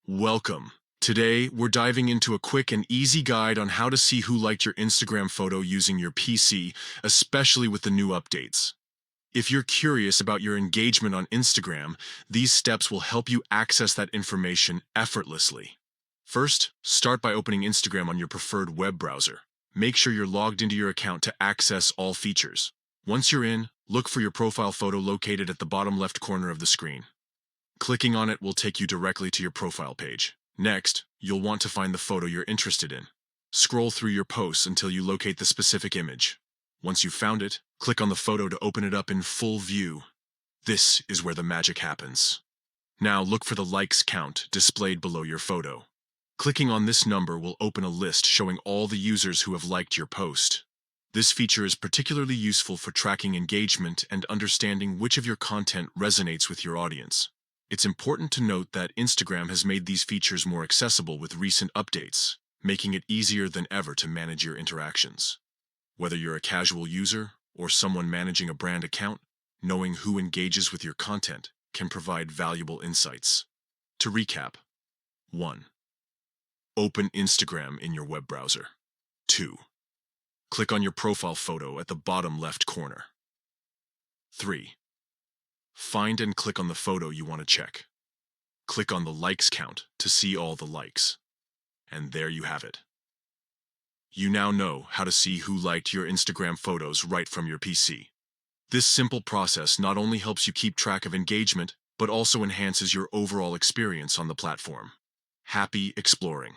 Welcome. Today, we're diving into a quick and easy guide on how to see who liked your Instagram photo using your PC, especially with the new updates. If you're curious about your engagement on Instagram, these steps will help you access that information effortlessly. First, start by opening Instagram on your preferred web browser. Make sure you're logged into your account to access all features. Once you're in, look for your profile photo located at the bottom left corner of the screen. Clicking on it will take you directly to your profile page. Next, you'll want to find the photo you're interested in. Scroll through your posts until you locate the specific image. Once you've found it, click on the photo to open it up in full view. This is where the magic happens. Now look for the likes count displayed below your photo. Clicking on this number will open a list showing all the users who have liked your post. This feature is particularly useful for tracking engagement and understanding which of your content resonates with your audience. It's important to note that Instagram has made these features more accessible with recent updates, making it easier than ever to manage your interactions. Whether you're a casual user or someone managing a brand account, knowing who engages with your content can provide valuable insights. To recap: 1. Open Instagram in your web browser. 2. Click on your profile photo at the bottom left corner. 3. Find and click on the photo you want to check. Click on the likes count to see all the likes. And there you have it. You now know how to see who liked your Instagram photos right from your PC. This simple process not only helps you keep track of engagement, but also enhances your overall experience on the platform. Happy exploring!